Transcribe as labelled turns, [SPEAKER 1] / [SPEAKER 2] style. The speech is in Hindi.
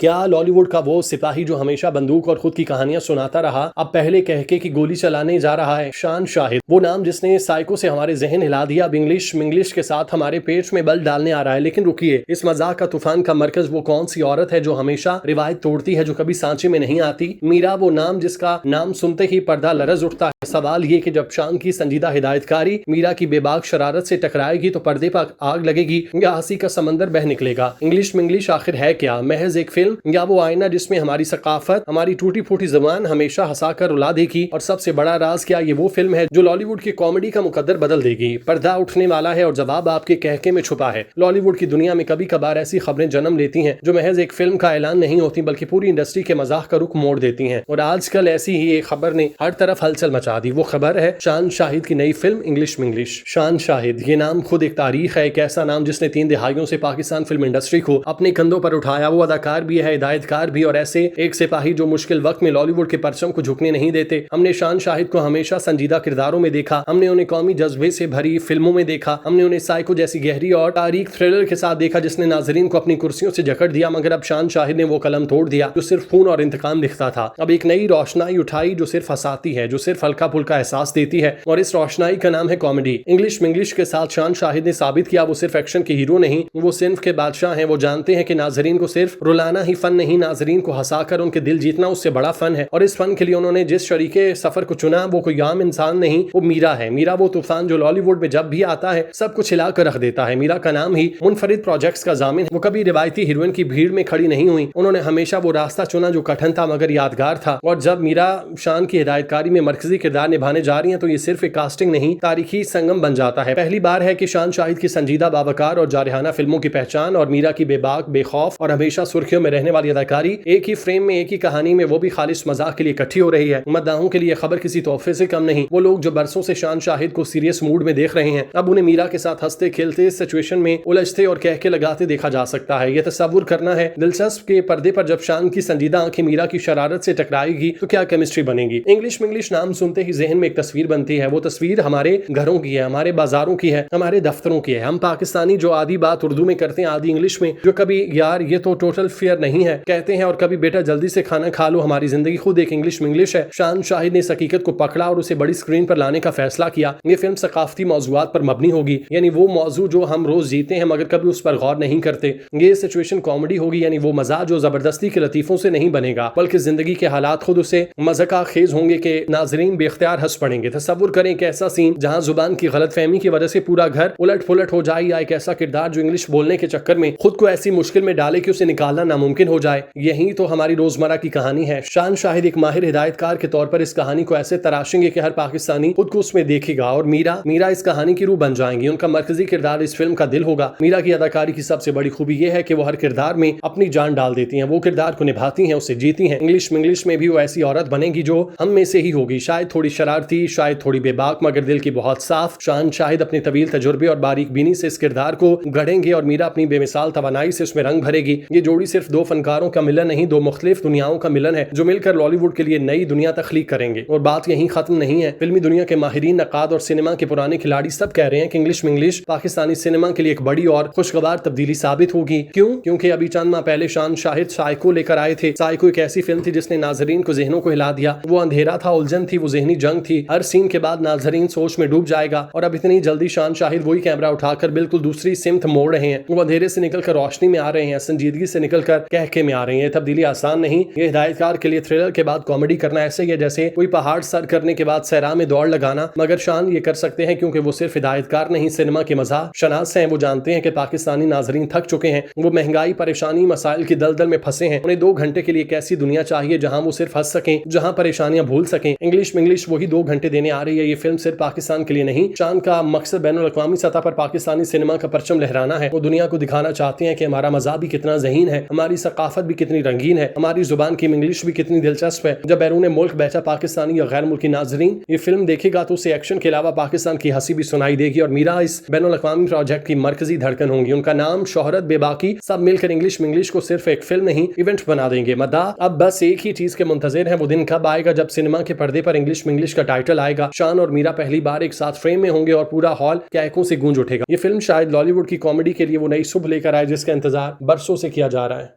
[SPEAKER 1] क्या लॉलीवुड का वो सिपाही जो हमेशा बंदूक और खुद की कहानियां सुनाता रहा अब पहले कह के कि गोली चलाने जा रहा है? शान शाहिद, वो नाम जिसने साइको से हमारे जहन हिला दिया, अब इंग्लिश मिंग्लिश के साथ हमारे पेट में बल डालने आ रहा है। लेकिन रुकिए, इस मजाक का तूफान का मरकज वो कौन सी औरत है जो हमेशा रिवायत तोड़ती है, जो कभी सांचे में नहीं आती? मीरा, वो नाम जिसका नाम सुनते ही पर्दा लरज उठता है। सवाल ये कि जब शान की संजीदा हिदायतकारी मीरा की बेबाक शरारत से टकराएगी तो पर्दे पर आग लगेगी या हंसी का समंदर बह निकलेगा? इंग्लिश मिंग्लिश आखिर है क्या? महज एक फिल्म या वो आईना जिसमें हमारी सकाफत, हमारी टूटी फूटी जुबान हमेशा हंसाकर रुला देगी? और सबसे बड़ा राज, क्या ये वो फिल्म है जो लॉलीवुड की कॉमेडी का मुकद्दर बदल देगी? पर्दा उठने वाला है और जवाब आपके कहके में छुपा है। लॉलीवुड की दुनिया में कभी कभार ऐसी खबरें जन्म लेती हैं जो महज एक फिल्म का ऐलान नहीं होती बल्कि पूरी इंडस्ट्री के मजाक का रुख मोड़ देती हैं। और आजकल ऐसी ही एक खबर ने हर तरफ हलचल मचा दी। वो खबर है शान शाहिद की नई फिल्म इंग्लिश मिंग्लिश। शान शाहिद, ये नाम खुद एक तारीख है, एक ऐसा नाम जिसने 3 दिहाइयों से पाकिस्तान फिल्म इंडस्ट्री को अपने कंधों पर उठाया। वो अदाकार भी है, हिदायतकार भी, और ऐसे एक सिपाही जो मुश्किल वक्त में लॉलीवुड के परचम को झुकने नहीं देते। हमने शान शाहिद को हमेशा संजीदा किरदारों में देखा, हमने उन्हें कौमी जज्बे से भरी फिल्मों में देखा, हमने उन्हें साइको जैसी गहरी और तारीख थ्रिलर के साथ देखा जिसने नाजरीन को अपनी कुर्सियों से जकड़ दिया। मगर अब शान शाहिद ने वो कलम तोड़ दिया जो सिर्फ खून और इंतकाम दिखता था। अब एक नई रोशनाई उठाई जो सिर्फ हंसाती है, जो सिर्फ हल्का फुल्का एहसास देती है, और इस रोशनाई का नाम है कॉमेडी। इंग्लिश मिंग्लिश के साथ शान शाहिद ने साबित किया वो सिर्फ एक्शन के हीरो नहीं, वो सिर्फ के बादशाह हैं। वो जानते हैं कि नाजरीन को सिर्फ रुलाना ही फन नहीं, नाजरीन को हंसाकर उनके दिल जीतना उससे बड़ा फन है। और इस फन के लिए उन्होंने जिस शरीके सफर को चुना वो कोई आम इंसान नहीं, वो मीरा है। मीरा वो तूफान जो लॉलीवुड में जब भी आता है सब कुछ हिला कर रख देता है। मीरा का नाम ही मुनफरिद प्रोजेक्ट्स का जामिन है। वो कभी रिवायती हीरोइन की भीड़ में खड़ी नहीं हुई, उन्होंने हमेशा वो रास्ता चुना जो कठिन था मगर यादगार था। और जब मीरा शान की हिदायतकारी में मरकजी किरदार निभाने जा रही है तो ये सिर्फ एक कास्टिंग नहीं, तारीखी संगम बन जाता है। पहली बार है कि शान शाहिद की संजीदा, बावकार और जारहाना फिल्मों की पहचान और मीरा की बेबाक, बेखौफ और हमेशा सुर्खियों में रहने वाली अदाकारी एक ही फ्रेम में, एक ही कहानी में, वो भी खालिश मजाक के लिए इकट्ठी हो रही है। मद्दाहों के लिए खबर किसी तोहफे से कम नहीं। वो लोग जो बरसों से शान शाहिद को सीरियस मूड में देख रहे हैं अब उन्हें मीरा के साथ हंसते खेलते सिचुएशन में उलझते और कहके लगाते देखा जा सकता है। यह तस्वुर करना है दिलचस्प के पर्दे पर जब शान की संजीदा आंखें मीरा की शरारत से टकराएगी तो क्या केमिस्ट्री बनेगी। इंग्लिश मिंग्लिश नाम सुनते ही जहन में एक तस्वीर बनती है। वो तस्वीर हमारे घरों की है, हमारे बाजारों की है, हमारे दफ्तरों की है। हम पाकिस्तानी जो आधी बात उर्दू में करते हैं आधी इंग्लिश में, जो कभी यार ये तो टोटल फेयर नहीं है कहते हैं और कभी बेटा जल्दी से खाना खा लो। हमारी जिंदगी खुद एक इंग्लिश मिंग्लिश है। शान शाहिद ने इस हकीकत को पकड़ा और उसे बड़ी स्क्रीन पर लाने का फैसला किया। ये फिल्म सकाफती मौजूआत पर मबनी होगी, यानी वो मौजू जो हम रोज जीते हैं मगर कभी उस पर गौर नहीं करते। ये सिचुएशन कॉमेडी होगी, यानी वो मजा जो जबरदस्ती के लतीफों से नहीं बनेगा बल्कि जिंदगी के हालात खुद उसे मज़ाक़ खेज होंगे कि नाजरीन बेख्तियार हंस पड़ेंगे। तसव्वुर करें एक ऐसा सीन जहां जुबान की गलतफहमी की वजह से पूरा घर उलट पुलट हो जाए, या एक ऐसा किरदार जो इंग्लिश बोलने के चक्कर में खुद को ऐसी मुश्किल में डाले कि उसे निकालना नामुमकिन हो जाए। यही तो हमारी रोजमर्रा की कहानी है। शान शाहिद एक माहिर हिदायतकार के तौर पर इस कहानी को ऐसे तराशेंगे कि हर पाकिस्तानी खुद को उसमें देखेगा। और मीरा इस कहानी की रूह बन जाएंगी। उनका मरकजी किरदार इस फिल्म का दिल होगा। मीरा की अदाकारी की सबसे बड़ी खूबी यह है कि वो हर किरदार में अपनी जान डाल देती हैं, वो किरदार को निभाती हैं, उसे जीती हैं। इंग्लिश मिंग्लिश में भी वो ऐसी औरत बनेगी जो हम में से ही होगी, शायद थोड़ी शरारती, शायद थोड़ी बेबाक, मगर दिल की बहुत साफ। शान शाहिद अपने तवील तजुर्बे और बारीक बीनी से इस किरदार को गढ़ेंगे और मीरा अपनी बेमिसाल तवानाई से उसमें रंग भरेगी। ये जोड़ी सिर्फ दो फनकारों का मिलन नहीं, दो मुख्तलिफ दुनियाओं का मिलन है जो मिलकर लॉलीवुड के लिए नई दुनिया तख्लीक करेंगे। और बात यहीं खत्म नहीं है। फिल्मी दुनिया के माहिरीन, नक़ाद और सिनेमा के पुराने खिलाड़ी सब कह रहे हैं कि इंग्लिश मिंग्लिश पाकिस्तानी सिनेमा के लिए एक बड़ी और खुशगवार तब्दीली साबित होगी। क्यों? क्योंकि अभी चंद माह पहले शान शाहिद साइको लेकर आए थे। साइको एक ऐसी फिल्म थी जिसने नाजरीन को जहनों को हिला दिया। वो अंधेरा था, उलझन थी, वो जहनी जंग थी। हर सीन के बाद नाजरीन सोच में डूब जाएगा। और अब इतनी जल्दी शान शाहिद वही कैमरा उठाकर बिल्कुल दूसरी सिमत मोड़ रहे हैं। वो अंधेरे से निकलकर रोशनी में आ रहे हैं, संजीदगी से निकलकर कहके में आ रहे हैं। तब्दीली आसान नहीं। ये हिदायतकार के लिए थ्रिलर के बाद कॉमेडी करना ऐसे ही है जैसे कोई पहाड़ सर करने के बाद सहरा में दौड़ लगाना। मगर शान ये कर सकते हैं क्योंकि वो सिर्फ हिदायतकार नहीं, सिनेमा के मज़ा शनास हैं। वो जानते हैं कि पाकिस्तानी नाजरीन थक चुके हैं, वो महंगाई, परेशानी, मसाइल की दलदल में फंसे हैं। उन्हें 2 घंटे के लिए एक ऐसी दुनिया चाहिए जहां वो सिर्फ हंस सकें, जहां परेशानियां भूल सकें। इंग्लिश मिंग्लिश वही 2 घंटे देने आ रही है। ये फिल्म सिर्फ पाकिस्तान के लिए नहीं, शान का मकसद बैनुल अक़वामी सतह पर पाकिस्तानी सिनेमा का परचम लहराना है। वो दुनिया को दिखाना चाहते हैं कि हमारा मज़ा भी कितना ज़हीन है, हमारी सकाफत भी कितनी रंगीन है, हमारी जुबान की इंग्लिश भी कितनी दिलचस्प है। जब बैरून मुल्क बैठा पाकिस्तानी या गैर मुल्की नाजरीन ये फिल्म देखेगा तो उसे एक्शन के अलावा पाकिस्तान की हंसी भी सुनाई देगी। और मीरा इस बैनुल अक़वामी प्रोजेक्ट की मरकजी धड़कन होंगी। उनका नाम, शोहरत, बेबाकी सब मिलकर इंग्लिश मिंग्लिश को सिर्फ एक फिल्म नहीं, इवेंट बना देंगे। मदा अब बस एक ही चीज के मुंतजिर है, वो दिन कब आएगा जब सिनेमा के पर्दे पर इंग्लिश मिंग्लिश का टाइटल आएगा, शान और मीरा पहली बार एक साथ फ्रेम में होंगे और पूरा हॉल कैकों से गूंज उठेगा। ये फिल्म शायद लॉलीवुड की कॉमेडी के लिए वो नई सुबह लेकर आए जिसका इंतजार बरसों से किया जा रहा है।